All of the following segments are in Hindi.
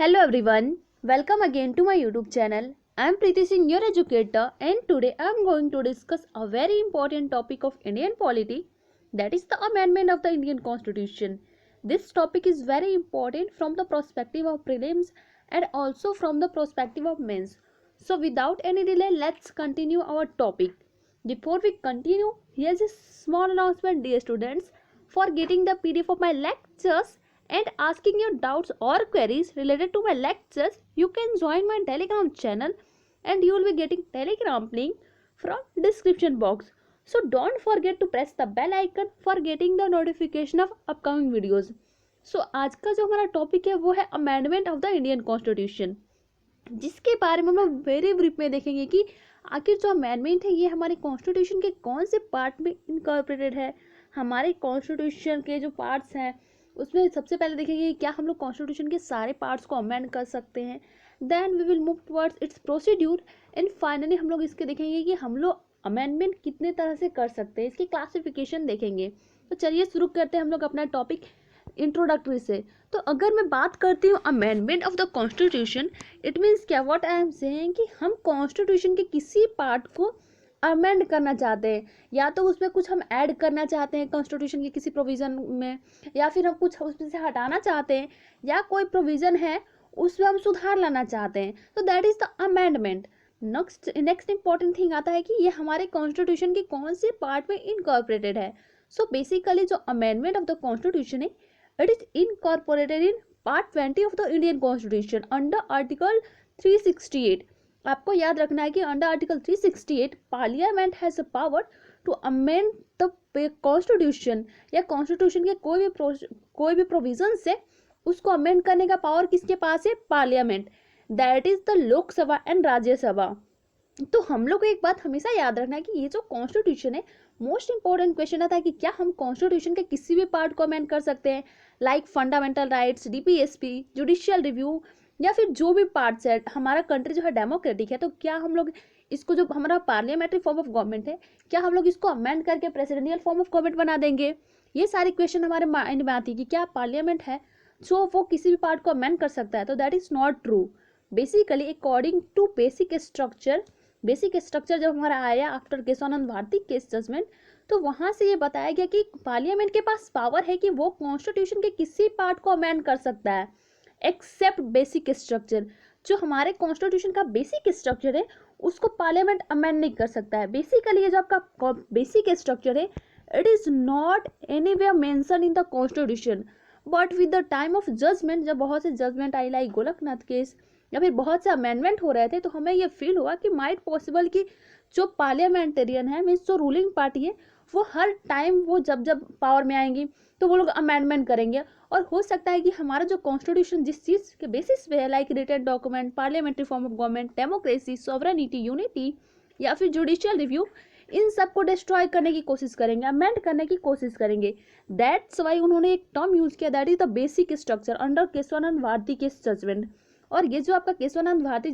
Hello everyone, welcome again to my YouTube channel. I am Preeti Singh, your educator, and today I am going to discuss a very important topic of Indian polity, that is the amendment of the Indian Constitution. This topic is very important from the perspective of prelims and also from the perspective of mains. So without any delay, let's continue our topic. Before we continue, here's a small announcement, dear students. For getting the PDF of my lectures and asking your doubts or queries related to my lectures, you can join my Telegram channel and you will be getting Telegram link from description box. So don't forget to press the bell icon for getting the notification of upcoming videos. So आज का जो हमारा टॉपिक है वो है amendment of the Indian constitution, जिसके बारे में हम लोग वेरी ब्रीफ में देखेंगे कि आखिर जो अमेंडमेंट है ये हमारे कॉन्स्टिट्यूशन के कौन से पार्ट में इनकॉर्पोरेटेड है। हमारे कॉन्स्टिट्यूशन के जो पार्ट्स हैं उसमें सबसे पहले देखेंगे क्या हम लोग कॉन्स्टिट्यूशन के सारे पार्ट्स को अमेंड कर सकते हैं। Then we will move towards its procedure and finally हम लोग इसके देखेंगे कि हम लोग अमेंडमेंट कितने तरह से कर सकते हैं, इसकी क्लासिफिकेशन देखेंगे। तो चलिए शुरू करते हैं हम लोग अपना टॉपिक इंट्रोडक्टरी से। तो अगर मैं बात करती हूँ amendment of the constitution, it means क्या, व्हाट आई एम सेइंग कि हम कॉन्स्टिट्यूशन के किसी पार्ट को अमेंड करना चाहते हैं, या तो उसमें कुछ हम ऐड करना चाहते हैं कॉन्स्टिट्यूशन के किसी प्रोविज़न में, या फिर हम कुछ उसमें से हटाना चाहते हैं, या कोई प्रोविज़न है उसमें हम सुधार लाना चाहते हैं। तो that is the amendment. Next important thing आता है कि ये हमारे कॉन्स्टिट्यूशन के कौन से पार्ट में इनकॉर्पोरेटेड है। सो बेसिकली जो अमेंडमेंट ऑफ द कॉन्स्टिट्यूशन है, it is incorporated in part 20 of the Indian constitution under article 368। आपको याद रखना है कि under article 368 parliament has a power to amend the constitution, या कॉन्स्टिट्यूशन के कोई भी प्रोविजन से उसको अमेंड करने का पावर किसके पास है? Parliament, that is the Lok Sabha and Rajya Sabha. तो हम लोग को एक बात हमेशा याद रखना है कि ये जो कॉन्स्टिट्यूशन है, मोस्ट इंपॉर्टेंट क्वेश्चन आता है कि क्या हम कॉन्स्टिट्यूशन के किसी भी पार्ट को अमेंड कर सकते हैं, like fundamental rights, DPSP, judicial review, या फिर जो भी पार्ट्स है। हमारा कंट्री जो है डेमोक्रेटिक है, तो क्या हम लोग इसको, जो हमारा पार्लियामेंट्री फॉर्म ऑफ गवर्नमेंट है, क्या हम लोग इसको अमेंड करके प्रेसिडेंशियल फॉर्म ऑफ गवर्नमेंट बना देंगे? ये सारी क्वेश्चन हमारे माइंड में आती है कि क्या पार्लियामेंट है जो वो किसी भी पार्ट को अमेंड कर सकता है। तो that is not true. Basically according to basic structure जब हमारा आया after Kesavananda Bharati case judgement, तो वहां से ये बताया गया कि पार्लियामेंट के पास पावर है कि वो कॉन्स्टिट्यूशन के किसी पार्ट को अमेंड कर सकता है एक्सेप्ट बेसिक स्ट्रक्चर। जो हमारे कॉन्स्टिट्यूशन का बेसिक स्ट्रक्चर है उसको पार्लियामेंट अमेंड नहीं कर सकता है। बेसिकली ये जो आपका बेसिक स्ट्रक्चर है, it is not anywhere mention in the constitution, but with the time of judgement, जब बहुत से जजमेंट आई लाइक गोलकनाथ केस, या फिर बहुत से अमेंडमेंट हो रहे थे, तो हमें ये फील हुआ कि माइट पॉसिबल कि जो पार्लियामेंटेरियन है, मीन्स जो रूलिंग पार्टी है, वो हर टाइम वो जब जब पावर में आएंगी तो वो लोग अमेंडमेंट करेंगे। और हो सकता है कि हमारा जो कॉन्स्टिट्यूशन जिस चीज़ के बेसिस पे है, like written document, parliamentary form of government, democracy, sovereignty, unity, या फिर जुडिशियल रिव्यू, इन सब को डिस्ट्रॉय करने की कोशिश करेंगे, अमेंड करने की कोशिश करेंगे। दैट्स वाई उन्होंने एक टर्म यूज किया, that is the basic structure under Kesavananda Bharati case judgement. और ये जो आपका केशवानंद भारती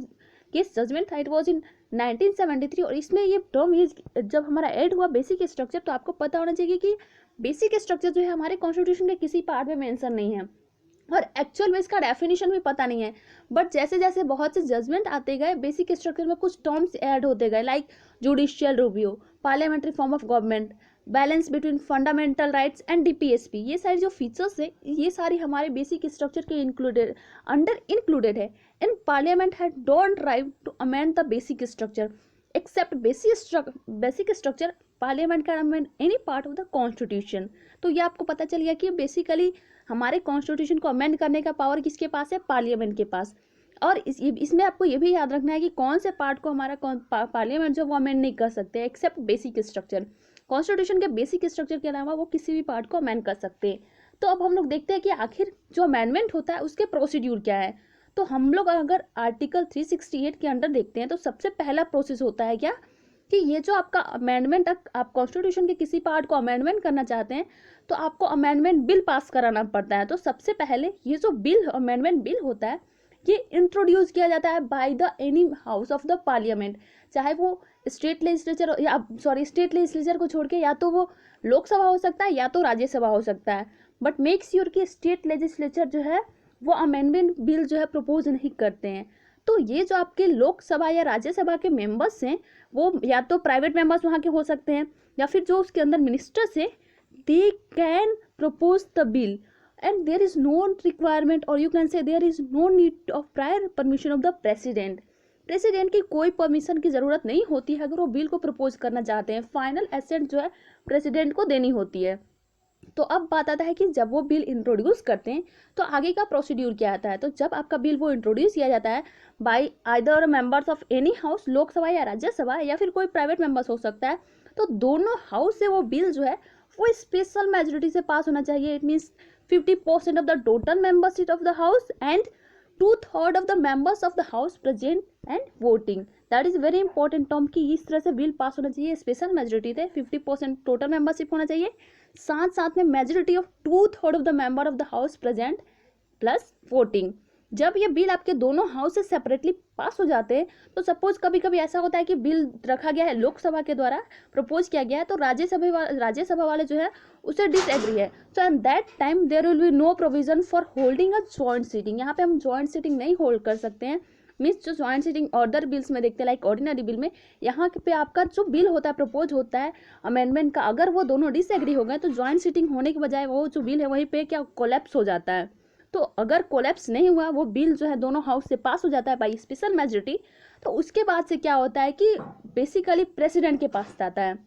केस जजमेंट था, इट वॉज इन 1973, और इसमें ये टर्म यूज जब हमारा ऐड हुआ बेसिक स्ट्रक्चर, तो आपको पता होना चाहिए कि बेसिक स्ट्रक्चर जो है हमारे कॉन्स्टिट्यूशन के किसी पार्ट में मेंशन नहीं है, और एक्चुअल में इसका डेफिनेशन भी पता नहीं है। बट जैसे जैसे बहुत से जजमेंट आते गए, बेसिक स्ट्रक्चर में कुछ टर्म्स ऐड होते गए, like judicial review, parliamentary form of government, balance between fundamental rights and DPSP, ये सारी जो फीचर्स है, ये सारी हमारे बेसिक स्ट्रक्चर के इंक्लूडेड है। In parliament had don't right to amend the basic structure except basic structure, parliament can amend any part of the constitution. तो ये आपको पता चल गया कि बेसिकली हमारे कॉन्स्टिट्यूशन को अमेंड करने का पावर किसके पास है? पार्लियामेंट के पास। और इसमें आपको ये भी याद रखना है कि कौन से पार्ट को हमारा पार्लियामेंट जो वो अमेंड नहीं कर सकते एक्सेप्ट बेसिक स्ट्रक्चर। कॉन्स्टिट्यूशन के बेसिक स्ट्रक्चर के अलावा वो किसी भी पार्ट को अमेंड कर सकते हैं। तो अब हम लोग देखते हैं कि आखिर जो अमेंडमेंट होता है उसके प्रोसीड्यूर क्या है। तो हम लोग अगर आर्टिकल 368 के अंडर देखते हैं, तो सबसे पहला प्रोसेस होता है क्या, कि ये जो आपका अमेंडमेंट, आप कॉन्स्टिट्यूशन के किसी पार्ट को अमेंडमेंट करना चाहते हैं, तो आपको अमेंडमेंट बिल पास कराना पड़ता है। तो सबसे पहले ये जो अमेंडमेंट बिल होता है, ये इंट्रोड्यूस किया जाता है by the any house of the parliament, चाहे वो स्टेट लेजिस्लेचर को छोड़ के या तो वो लोकसभा हो सकता है या तो राज्यसभा हो सकता है। बट मेक श्योर कि स्टेट लेजिस्लेचर जो है वो अमेंडमेंट बिल जो है प्रपोज नहीं करते हैं। तो ये जो आपके लोकसभा या राज्यसभा के मेंबर्स हैं, वो या तो प्राइवेट मेंबर्स वहाँ के हो सकते हैं, या फिर जो उसके अंदर मिनिस्टर्स हैं, they can propose the bill and there is no requirement, और you can say there is no need of prior permission of the president. President की कोई परमिशन की ज़रूरत नहीं होती है अगर वो बिल को प्रपोज करना चाहते हैं। फाइनल एसेंट जो है प्रेसिडेंट को देनी होती है। तो अब बात आता है कि जब वो बिल इंट्रोड्यूस करते हैं तो आगे का प्रोसीड्यूर क्या आता है। तो जब आपका बिल वो इंट्रोड्यूस किया जाता है bye either members of any house, Lok Sabha या राज्यसभा, या फिर कोई प्राइवेट मेंबर्स हो सकता है, तो दोनों हाउस से वो बिल जो है वो स्पेशल मेजोरिटी से पास होना चाहिए। It means 50% of the total membership of the house and 2/3 of the members of the house present and voting. That is very important term कि इस तरह से बिल पास होना चाहिए स्पेशल मेजोरिटी से। 50% टोटल मेंबरशिप होना चाहिए, साथ साथ में majority of 2/3 of the member of the house present plus voting. जब ये बिल आपके दोनों हाउस से सेपरेटली पास हो जाते हैं, तो सपोज कभी कभी ऐसा होता है कि बिल रखा गया है लोकसभा के द्वारा प्रपोज किया गया है, तो राज्यसभा वाले जो है उसे डिसएग्री है। So at that time there will be no provision for holding a joint sitting. यहाँ पे हम जॉइंट सीटिंग नहीं होल्ड कर सकते हैं। मीन्स जो जॉइंट सीटिंग अदर बिल्स में देखते हैं लाइक ऑर्डिनरी बिल में, यहाँ पे आपका जो बिल होता है प्रपोज होता है अमेंडमेंट का, अगर वो दोनों डिसएग्री हो गए तो जॉइंट सीटिंग होने के बजाय वो जो बिल है वहीं पे क्या कोलैप्स हो जाता है। तो अगर कोलैप्स नहीं हुआ, वो बिल जो है दोनों हाउस से पास हो जाता है बाई स्पेशल मेजोरिटी, तो उसके बाद से क्या होता है कि बेसिकली प्रेसिडेंट के पास जाता है।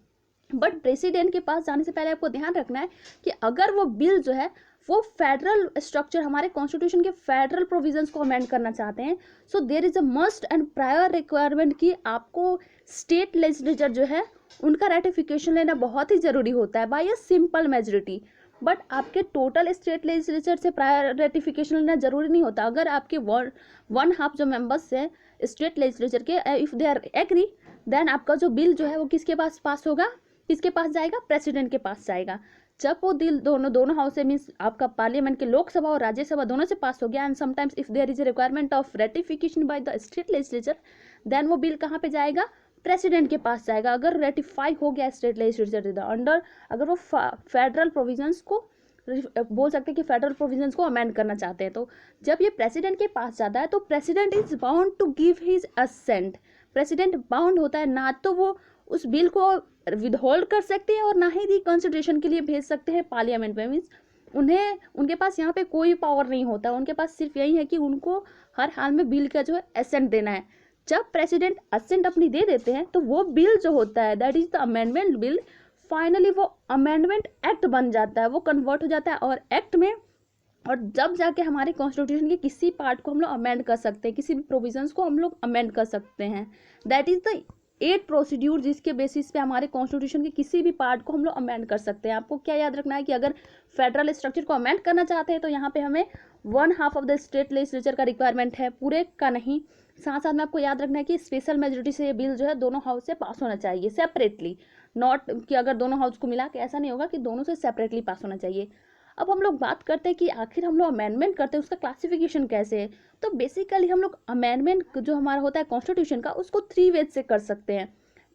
बट प्रेसिडेंट के पास जाने से पहले आपको ध्यान रखना है कि अगर वो बिल जो है वो फेडरल स्ट्रक्चर, हमारे कॉन्स्टिट्यूशन के फेडरल प्रोविजंस को अमेंड करना चाहते हैं, so there is a must and prior requirement कि आपको स्टेट लेजिस्लेचर जो है उनका रेटिफिकेशन लेना बहुत ही ज़रूरी होता है by a simple majority. But आपके टोटल स्टेट लेजिस्लेचर से प्रायर रेटिफिकेशन लेना जरूरी नहीं होता। अगर आपके 1/2 जो मेंबर्स हैं स्टेट लेजिस्लेचर के, if they are agree, then आपका जो बिल जो है वो किसके पास पास होगा, किसके पास जाएगा, प्रेसिडेंट के पास जाएगा। जब वो बिल दोनों हाउस से मीन्स आपका पार्लियामेंट के लोकसभा और राज्यसभा दोनों से पास हो गया, and sometimes if there is a requirement of ratification by the state legislature, then वो बिल कहाँ पे जाएगा, प्रेसिडेंट के पास जाएगा। अगर रेटिफाई हो गया स्टेट लेजिस्लेचर अंडर, अगर वो फेडरल प्रोविजंस को बोल सकते हैं कि फेडरल प्रोविजंस को अमेंड करना चाहते हैं, तो जब ये प्रेसिडेंट के पास जाता है तो president is bound to give his assent. President bound होता है, ना तो वो उस बिल को विदहोल्ड कर सकते हैं और ना ही रिकंसिडरेशन के लिए भेज सकते हैं पार्लियामेंट में। मीन्स उनके पास यहाँ पे कोई पावर नहीं होता, उनके पास सिर्फ यही है कि उनको हर हाल में बिल का जो है असेंट देना है। जब प्रेसिडेंट असेंट अपनी दे देते हैं तो वो बिल जो होता है that is the amendment bill, finally वो अमेंडमेंट एक्ट बन जाता है, वो कन्वर्ट हो जाता है और एक्ट में। और जब जाके हमारे कॉन्स्टिट्यूशन के किसी पार्ट को हम लोग अमेंड कर सकते हैं, किसी भी प्रोविजंस को हम लोग अमेंड कर सकते हैं। दैट इज द 8 प्रोसीड्यूर जिसके बेसिस पे हमारे कॉन्स्टिट्यूशन के किसी भी पार्ट को हम लोग अमेंड कर सकते हैं। आपको क्या याद रखना है कि अगर फेडरल स्ट्रक्चर को अमेंड करना चाहते हैं तो यहाँ पे हमें 1/2 ऑफ द स्टेट लेजिस्लेचर का रिक्वायरमेंट है, पूरे का नहीं। साथ साथ में आपको याद रखना है कि स्पेशल मेजोरिटी से ये बिल जो है दोनों हाउस से पास होना चाहिए सेपरेटली, नॉट कि अगर दोनों हाउस को मिला के, ऐसा नहीं होगा कि दोनों से सेपरेटली पास होना चाहिए। अब हम लोग बात करते हैं कि आखिर हम लोग अमेंडमेंट करते हैं उसका क्लासिफिकेशन कैसे है। तो बेसिकली हम लोग अमेंडमेंट जो हमारा होता है कॉन्स्टिट्यूशन का, उसको 3 वेज से कर सकते हैं।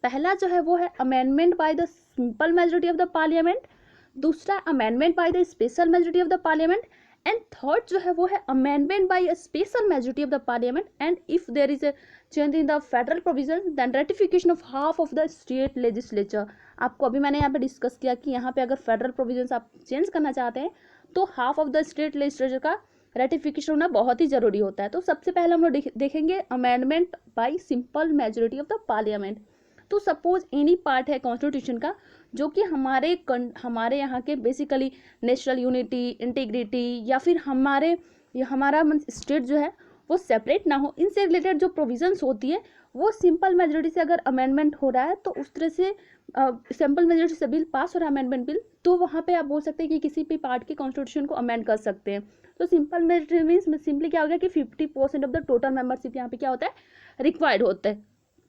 पहला जो है वो है amendment by the simple majority of the parliament, दूसरा amendment by the special majority of the parliament, and third जो है वो है amendment by a special majority of the parliament, and if there is a change in the federal provision then ratification of half of the state legislature. आपको अभी मैंने यहाँ पे डिस्कस किया कि यहाँ पे अगर फेडरल प्रोविजन आप चेंज करना चाहते हैं तो half of the state legislature का रेटिफिकेशन होना बहुत ही ज़रूरी होता है। तो सबसे पहले हम लोग देखेंगे amendment by simple majority of the parliament. तो सपोज एनी पार्ट है कॉन्स्टिट्यूशन का जो कि हमारे यहाँ के बेसिकली नेशनल यूनिटी, इंटीग्रिटी, या फिर हमारा स्टेट जो है वो सेपरेट ना हो, इनसे रिलेटेड जो प्रोविजंस होती है वो सिंपल मेजोरिटी से अगर अमेंडमेंट हो रहा है तो उस तरह से सिंपल मेजोरिटी से बिल पास हो रहा है अमेंडमेंट बिल, तो वहाँ पे आप बोल सकते हैं कि किसी भी पार्ट के कॉन्स्टिट्यूशन को अमेंड कर सकते हैं। तो सिंपल मेजोरिटी मीन्स सिंपली क्या हो गया कि 50% ऑफ द टोटल मेंबरशिप यहाँ पे क्या होता है, रिक्वायर्ड होता है।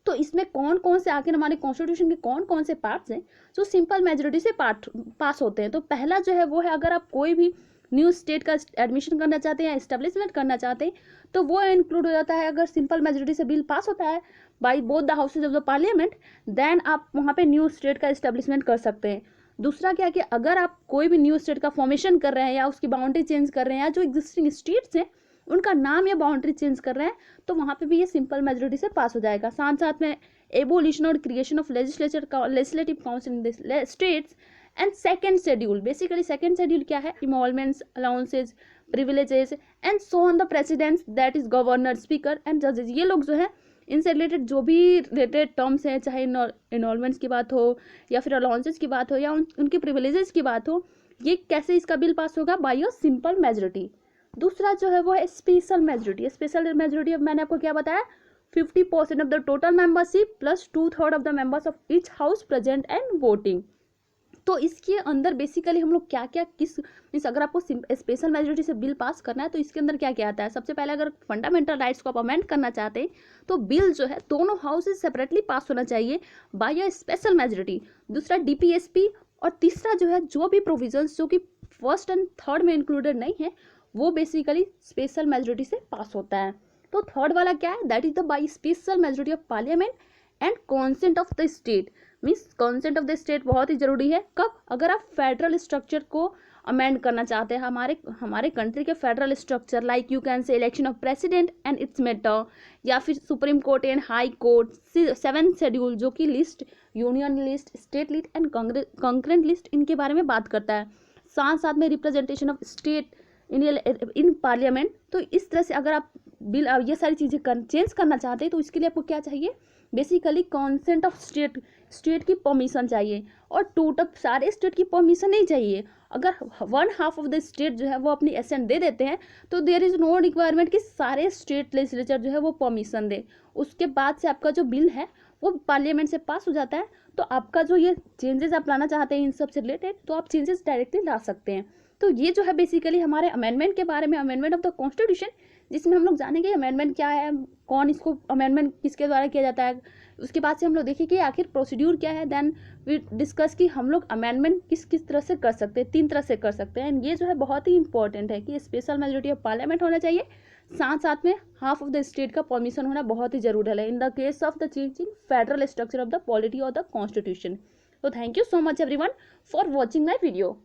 तो इसमें कौन कौन से आखिर हमारे कॉन्स्टिट्यूशन के कौन कौन से पार्ट्स हैं जो सिंपल मेजोरिटी से पास होते हैं। तो पहला जो है वो है अगर आप कोई भी न्यू स्टेट का एडमिशन करना चाहते हैं या इस्टेब्लिशमेंट करना चाहते हैं तो वो इंक्लूड हो जाता है। अगर सिंपल मेजोरिटी से बिल पास होता है by both the houses of the parliament, then आप वहाँ पे न्यू स्टेट का इस्टेब्लिशमेंट कर सकते हैं। दूसरा क्या कि अगर आप कोई भी न्यू स्टेट का फॉर्मेशन कर रहे हैं या उसकी बाउंड्री चेंज कर रहे हैं या जो एग्जिस्टिंग स्टेट्स हैं उनका नाम या बाउंड्री चेंज कर रहे हैं तो वहाँ पे भी ये सिंपल मेजोरिटी से पास हो जाएगा। साथ साथ में एबोलिशन और creation of legislative council in this states and second schedule, basically second schedule क्या है, involvements, allowances, privileges and so on the presidents that is governor, speaker and जजेस। ये लोग जो है इनसे रिलेटेड जो भी रिलेटेड टर्म्स हैं, चाहे इन्वॉल्वमेंट्स की बात हो या फिर अलाउंसेस की बात हो या उनके प्रिविलेजेस की बात हो, ये कैसे इसका बिल पास होगा, बाय अ सिंपल मेजोरिटी। दूसरा जो है वो है स्पेशल मेजोरिटी। स्पेशल मेजोरिटी अब मैंने आपको क्या बताया, 50% of the total membership plus 2/3 of the members of each house present and voting. तो इसके अंदर बेसिकली हम लोग क्या क्या किस मीन्स अगर आपको स्पेशल मेजोरिटी से बिल पास करना है तो इसके अंदर क्या क्या आता है। सबसे पहले अगर फंडामेंटल राइट्स को आप अमेंड करना चाहते हैं तो बिल जो है दोनों हाउसेज सेपरेटली पास होना चाहिए बाय अ स्पेशल मेजोरिटी। दूसरा डीपीएसपी, और तीसरा जो है जो भी प्रोविजंस जो कि फर्स्ट एंड थर्ड में इंक्लूडेड नहीं है वो बेसिकली स्पेशल मेजोरिटी से पास होता है। तो थर्ड वाला क्या है, that is the by special majority of parliament and consent of the state. Means consent of the state बहुत ही जरूरी है। कब, अगर आप फेडरल स्ट्रक्चर को अमेंड करना चाहते हैं, हमारे कंट्री के federal structure, like you can से election of president and it's matter, या फिर supreme court and high court, 7th schedule जो कि list, union list, state list and concurrent list, इनके बारे में बात करता है। साथ साथ में representation of state in parliament. तो इस तरह से अगर आप बिल ये सारी चीज़ें चेंज करना चाहते हैं तो इसके लिए आपको क्या चाहिए, बेसिकली कॉन्सेंट ऑफ स्टेट की परमिशन चाहिए। और टोटल सारे स्टेट की परमिशन नहीं चाहिए। अगर 1/2 ऑफ द स्टेट जो है वो अपनी एसेंट दे देते हैं तो देयर इज़ नो रिक्वायरमेंट कि सारे स्टेट लेजिस्लेचर जो है वो परमिशन दे। उसके बाद से आपका जो बिल है वो पार्लियामेंट से पास हो जाता है। तो आपका जो ये चेंजेस आप लाना चाहते हैं इन सब से रिलेटेड तो आप चेंजेस डायरेक्टली ला सकते हैं। तो ये जो है बेसिकली हमारे अमेंडमेंट के बारे में, अमेंडमेंट ऑफ द कॉन्स्टिट्यूशन, जिसमें हम लोग जानेंगे अमेंडमेंट क्या है, कौन इसको अमेंडमेंट किसके द्वारा किया जाता है। उसके बाद से हम लोग देखेंगे कि आखिर प्रोसीड्यूर क्या है। देन वी डिस्कस कि हम लोग अमेंडमेंट किस किस तरह से कर सकते हैं, 3 तरह से कर सकते हैं। एंड ये जो है बहुत ही इंपॉर्टेंट है कि स्पेशल मेजोरिटी ऑफ पार्लियामेंट होना चाहिए, साथ साथ में हाफ ऑफ द स्टेट का परमिशन होना बहुत ही जरूरी है in the case of the changing federal structure of the polity और द कॉन्स्टिट्यूशन। तो thank you so much everyone for watching my video.